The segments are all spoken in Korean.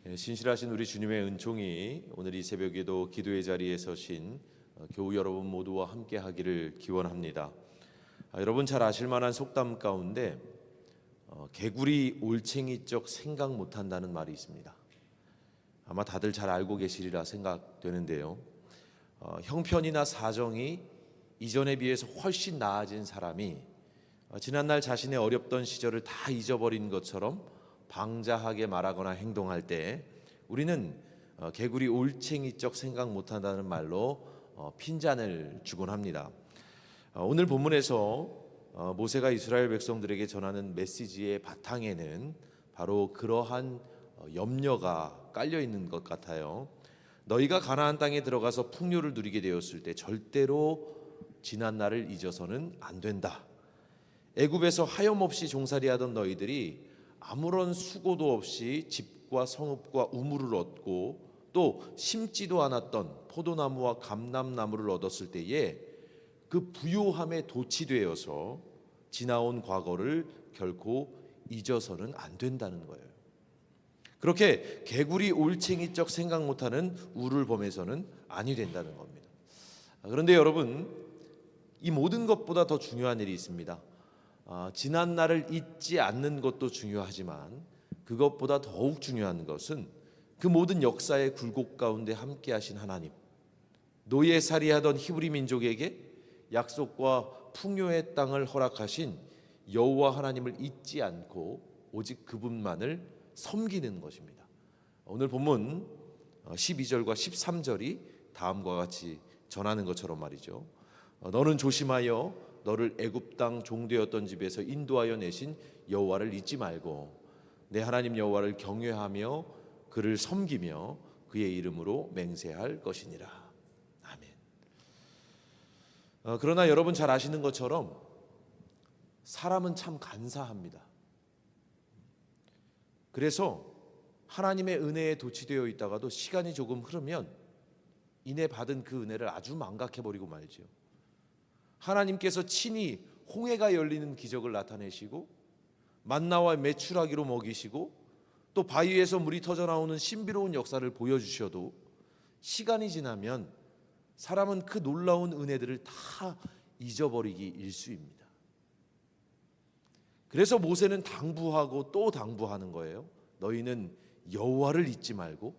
신실하신 우리 주님의 은총이 오늘 이 새벽에도 기도의 자리에 서신 교우 여러분 모두와 함께 하기를 기원합니다. 여러분 잘 아실 만한 속담 가운데 개구리 올챙이적 생각 못한다는 말이 있습니다. 아마 다들 잘 알고 계시리라 생각되는데요. 형편이나 사정이 이전에 비해서 훨씬 나아진 사람이 지난날 자신의 어렵던 시절을 다 잊어버린 것처럼 방자하게 말하거나 행동할 때 우리는 개구리 올챙이적 생각 못한다는 말로 핀잔을 주곤 합니다. 오늘 본문에서 모세가 이스라엘 백성들에게 전하는 메시지의 바탕에는 바로 그러한 염려가 깔려 있는 것 같아요. 너희가 가나안 땅에 들어가서 풍요를 누리게 되었을 때 절대로 지난 날을 잊어서는 안 된다. 애굽에서 하염없이 종살이하던 너희들이 아무런 수고도 없이 집과 성읍과 우물을 얻고 또 심지도 않았던 포도나무와 감람나무를 얻었을 때에 그 부요함에 도취되어서 지나온 과거를 결코 잊어서는 안 된다는 거예요. 그렇게 개구리 올챙이적 생각 못하는 우를 범해서는 아니 된다는 겁니다. 그런데 여러분, 이 모든 것보다 더 중요한 일이 있습니다. 지난 날을 잊지 않는 것도 중요하지만 그것보다 더욱 중요한 것은 그 모든 역사의 굴곡 가운데 함께 하신 하나님, 노예살이하던 히브리 민족에게 약속과 풍요의 땅을 허락하신 여호와 하나님을 잊지 않고 오직 그분만을 섬기는 것입니다. 오늘 본문 12절과 13절이 다음과 같이 전하는 것처럼 말이죠. 너는 조심하여 너를 애굽 땅 종되었던 집에서 인도하여 내신 여호와를 잊지 말고 내 하나님 여호와를 경외하며 그를 섬기며 그의 이름으로 맹세할 것이니라. 아멘. 그러나 여러분 잘 아시는 것처럼 사람은 참 간사합니다. 그래서 하나님의 은혜에 도취되어 있다가도 시간이 조금 흐르면 이내 받은 그 은혜를 아주 망각해버리고 말죠. 하나님께서 친히 홍해가 열리는 기적을 나타내시고 만나와 메추라기로 먹이시고 또 바위에서 물이 터져 나오는 신비로운 역사를 보여주셔도 시간이 지나면 사람은 그 놀라운 은혜들을 다 잊어버리기 일쑤입니다. 그래서 모세는 당부하고 또 당부하는 거예요. 너희는 여호와를 잊지 말고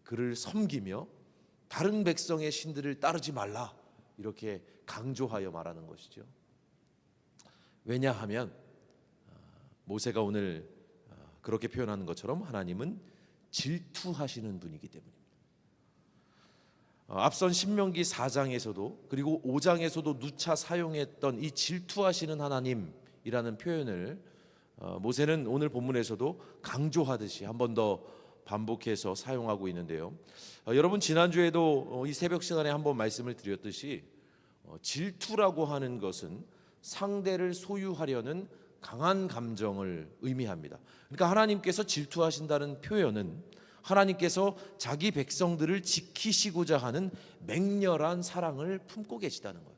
그를 섬기며 다른 백성의 신들을 따르지 말라. 이렇게 강조하여 말하는 것이죠. 왜냐하면 모세가 오늘 그렇게 표현하는 것처럼 하나님은 질투하시는 분이기 때문입니다. 앞선 신명기 4장에서도 그리고 5장에서도 누차 사용했던 이 질투하시는 하나님이라는 표현을 모세는 오늘 본문에서도 강조하듯이 한 번 더 반복해서 사용하고 있는데요. 여러분 지난주에도 이 새벽 시간에 한번 말씀을 드렸듯이 질투라고 하는 것은 상대를 소유하려는 강한 감정을 의미합니다. 그러니까 하나님께서 질투하신다는 표현은 하나님께서 자기 백성들을 지키시고자 하는 맹렬한 사랑을 품고 계시다는 거예요.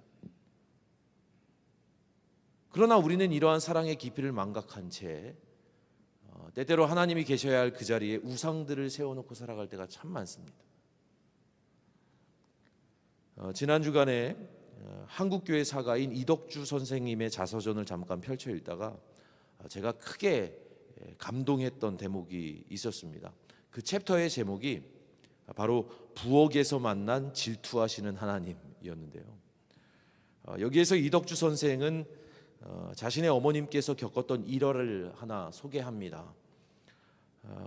그러나 우리는 이러한 사랑의 깊이를 망각한 채 때때로 하나님이 계셔야 할 그 자리에 우상들을 세워놓고 살아갈 때가 참 많습니다. 지난 주간에 한국교회 사가인 이덕주 선생님의 자서전을 잠깐 펼쳐 읽다가 제가 크게 감동했던 대목이 있었습니다. 그 챕터의 제목이 바로 부엌에서 만난 질투하시는 하나님이었는데요. 여기에서 이덕주 선생은 자신의 어머님께서 겪었던 일화를 하나 소개합니다.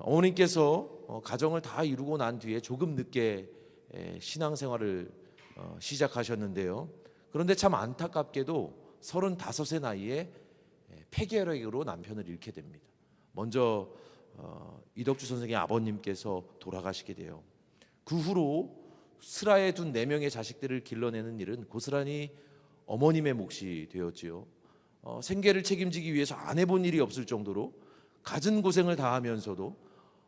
어머님께서 가정을 다 이루고 난 뒤에 조금 늦게 신앙생활을 시작하셨는데요. 그런데 참 안타깝게도 35세 나이에 폐결핵으로 남편을 잃게 됩니다. 먼저 이덕주 선생의 아버님께서 돌아가시게 돼요. 그 후로 슬하에 둔 4명의 자식들을 길러내는 일은 고스란히 어머님의 몫이 되었지요. 생계를 책임지기 위해서 안 해본 일이 없을 정도로 갖은 고생을 다하면서도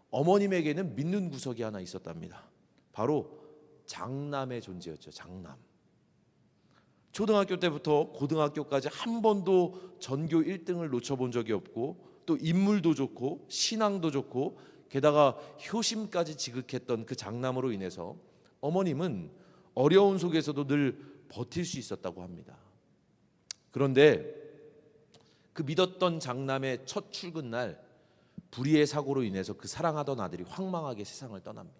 어머님에게는 믿는 구석이 하나 있었답니다. 바로 장남의 존재였죠. 장남. 초등학교 때부터 고등학교까지 한 번도 전교 1등을 놓쳐본 적이 없고 또 인물도 좋고 신앙도 좋고 게다가 효심까지 지극했던 그 장남으로 인해서 어머님은 어려운 속에서도 늘 버틸 수 있었다고 합니다. 그런데 그 믿었던 장남의 첫 출근 날 불의의 사고로 인해서 그 사랑하던 아들이 황망하게 세상을 떠납니다.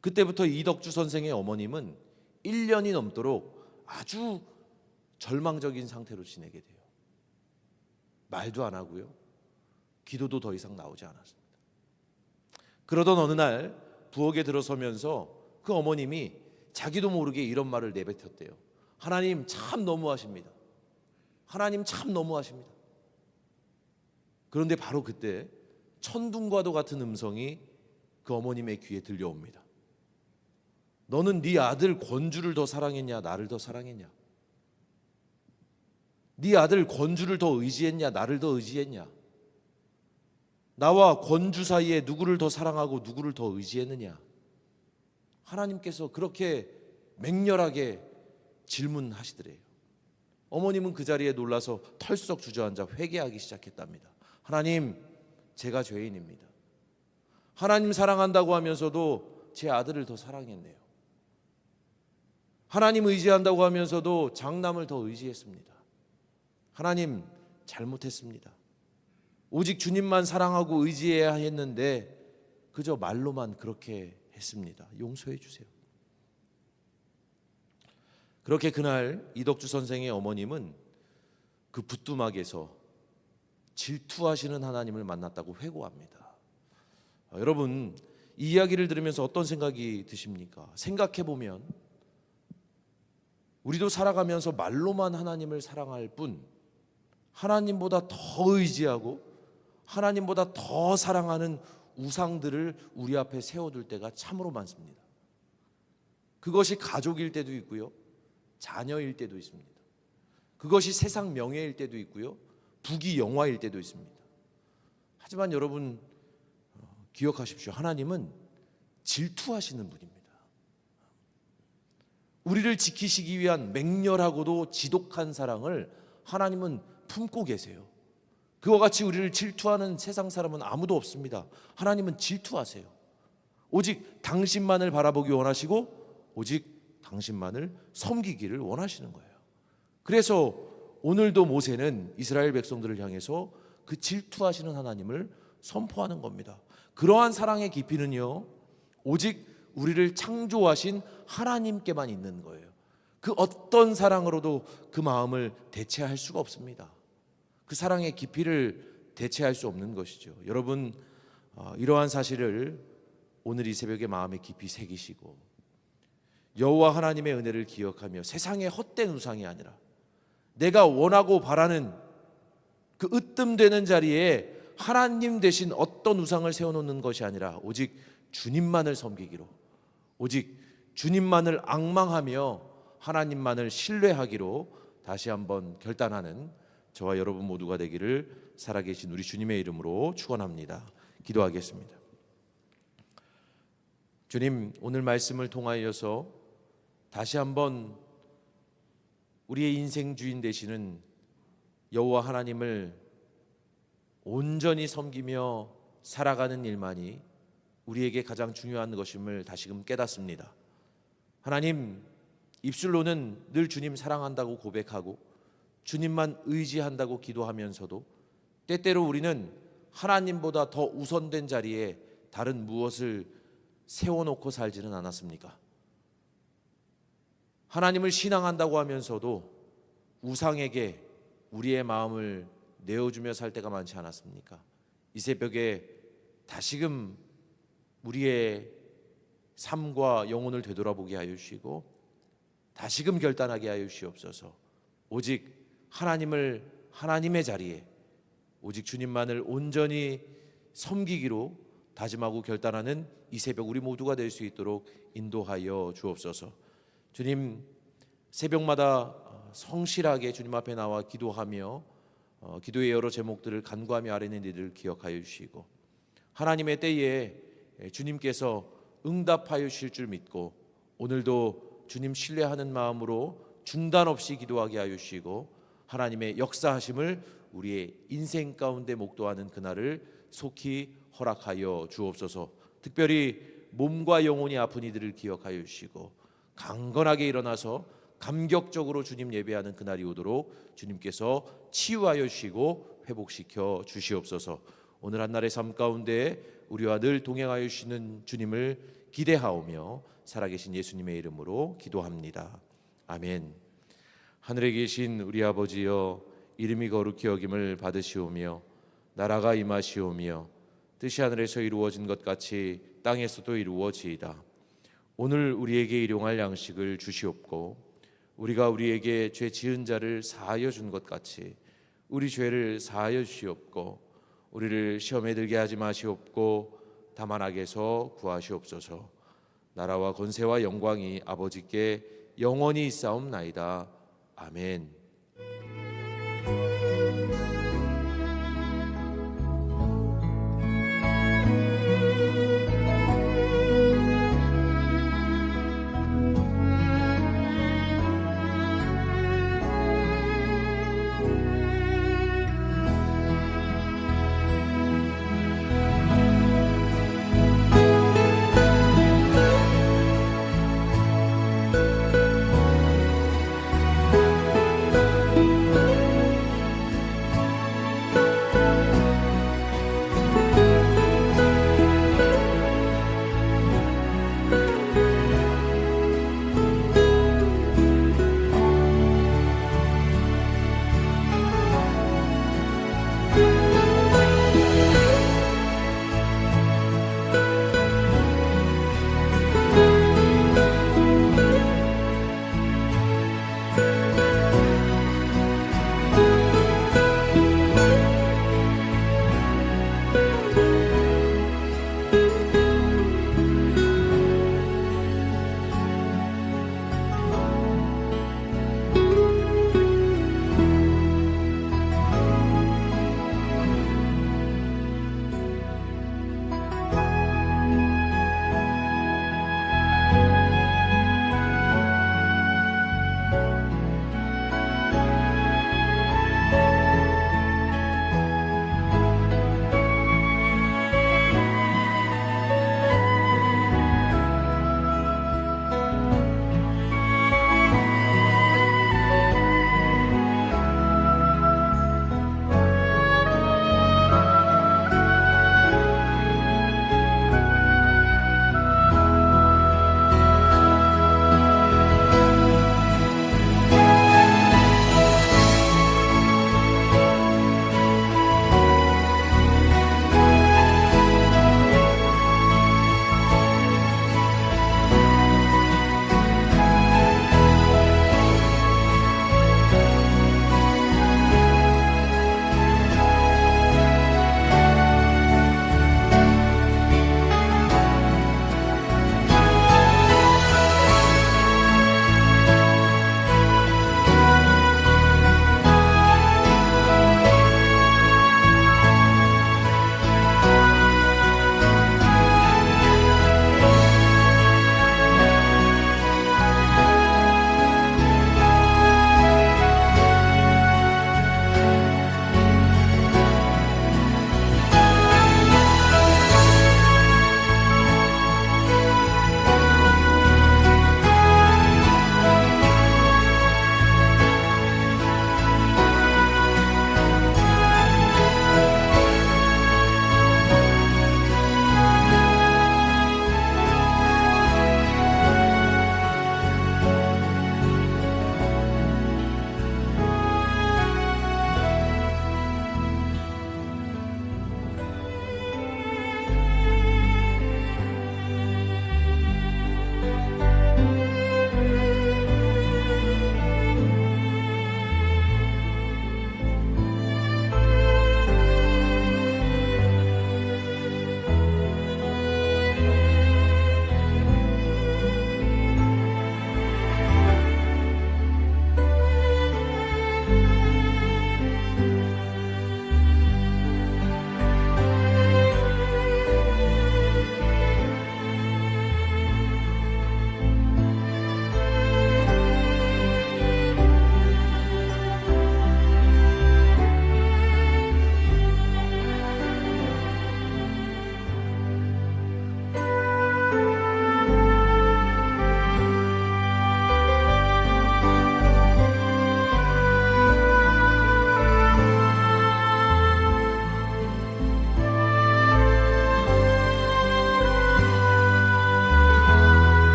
그때부터 이덕주 선생의 어머님은 1년이 넘도록 아주 절망적인 상태로 지내게 돼요. 말도 안 하고요. 기도도 더 이상 나오지 않았습니다. 그러던 어느 날 부엌에 들어서면서 그 어머님이 자기도 모르게 이런 말을 내뱉었대요. 하나님 참 너무하십니다. 하나님 참 너무하십니다. 그런데 바로 그때 천둥과도 같은 음성이 그 어머님의 귀에 들려옵니다. 너는 네 아들 권주를 더 사랑했냐, 나를 더 사랑했냐? 네 아들 권주를 더 의지했냐, 나를 더 의지했냐? 나와 권주 사이에 누구를 더 사랑하고 누구를 더 의지했느냐? 하나님께서 그렇게 맹렬하게 질문하시더래요. 어머님은 그 자리에 놀라서 털썩 주저앉아 회개하기 시작했답니다. 하나님, 제가 죄인입니다. 하나님 사랑한다고 하면서도 제 아들을 더 사랑했네요. 하나님 의지한다고 하면서도 장남을 더 의지했습니다. 하나님, 잘못했습니다. 오직 주님만 사랑하고 의지해야 했는데 그저 말로만 그렇게 했습니다. 용서해 주세요. 그렇게 그날 이덕주 선생의 어머님은 그 부뚜막에서 질투하시는 하나님을 만났다고 회고합니다. 여러분, 이 이야기를 들으면서 어떤 생각이 드십니까? 생각해보면 우리도 살아가면서 말로만 하나님을 사랑할 뿐 하나님보다 더 의지하고 하나님보다 더 사랑하는 우상들을 우리 앞에 세워둘 때가 참으로 많습니다. 그것이 가족일 때도 있고요, 자녀일 때도 있습니다. 그것이 세상 명예일 때도 있고요, 부귀 영화일 때도 있습니다. 하지만 여러분 기억하십시오. 하나님은 질투하시는 분입니다. 우리를 지키시기 위한 맹렬하고도 지독한 사랑을 하나님은 품고 계세요. 그와 같이 우리를 질투하는 세상 사람은 아무도 없습니다. 하나님은 질투하세요. 오직 당신만을 바라보기 원하시고 오직 당신만을 섬기기를 원하시는 거예요. 그래서 오늘도 모세는 이스라엘 백성들을 향해서 그 질투하시는 하나님을 선포하는 겁니다. 그러한 사랑의 깊이는요, 오직 우리를 창조하신 하나님께만 있는 거예요. 그 어떤 사랑으로도 그 마음을 대체할 수가 없습니다. 그 사랑의 깊이를 대체할 수 없는 것이죠. 여러분, 이러한 사실을 오늘 이 새벽에 마음에 깊이 새기시고 여호와 하나님의 은혜를 기억하며 세상의 헛된 우상이 아니라 내가 원하고 바라는 그 으뜸되는 자리에 하나님 대신 어떤 우상을 세워놓는 것이 아니라 오직 주님만을 섬기기로, 오직 주님만을 앙망하며 하나님만을 신뢰하기로 다시 한번 결단하는 저와 여러분 모두가 되기를 살아계신 우리 주님의 이름으로 축원합니다. 기도하겠습니다. 주님, 오늘 말씀을 통하여서 다시 한번 우리의 인생 주인 되시는 여호와 하나님을 온전히 섬기며 살아가는 일만이 우리에게 가장 중요한 것임을 다시금 깨닫습니다. 하나님, 입술로는 늘 주님 사랑한다고 고백하고 주님만 의지한다고 기도하면서도 때때로 우리는 하나님보다 더 우선된 자리에 다른 무엇을 세워놓고 살지는 않았습니까? 하나님을 신앙한다고 하면서도 우상에게 우리의 마음을 내어주며 살 때가 많지 않았습니까? 이 새벽에 다시금 우리의 삶과 영혼을 되돌아보게 하여 주시고 다시금 결단하게 하여 주시옵소서. 오직 하나님을 하나님의 자리에 오직 주님만을 온전히 섬기기로 다짐하고 결단하는 이 새벽 우리 모두가 될 수 있도록 인도하여 주옵소서. 주님, 새벽마다 성실하게 주님 앞에 나와 기도하며 기도의 여러 제목들을 간구하며 아뢰는 일을 기억하여 주시고 하나님의 때에 주님께서 응답하여 주실 줄 믿고 오늘도 주님 신뢰하는 마음으로 중단 없이 기도하게 하여 주시고 하나님의 역사하심을 우리의 인생 가운데 목도하는 그날을 속히 허락하여 주옵소서. 특별히 몸과 영혼이 아픈 이들을 기억하여 주시고 강건하게 일어나서 감격적으로 주님 예배하는 그날이 오도록 주님께서 치유하여 주시고 회복시켜 주시옵소서. 오늘 한날의 삶 가운데 우리와 늘 동행하여 주시는 주님을 기대하오며 살아계신 예수님의 이름으로 기도합니다. 아멘. 하늘에 계신 우리 아버지여, 이름이 거룩히 여김을 받으시오며 나라가 임하시오며 뜻이 하늘에서 이루어진 것 같이 땅에서도 이루어지이다. 오늘 우리에게 일용할 양식을 주시옵고 우리가 우리에게 죄 지은 자를 사하여 준 것 같이 우리 죄를 사하여 주시옵고 우리를 시험에 들게 하지 마시옵고 다만 악에서 구하시옵소서. 나라와 권세와 영광이 아버지께 영원히 있사옵나이다. 아멘.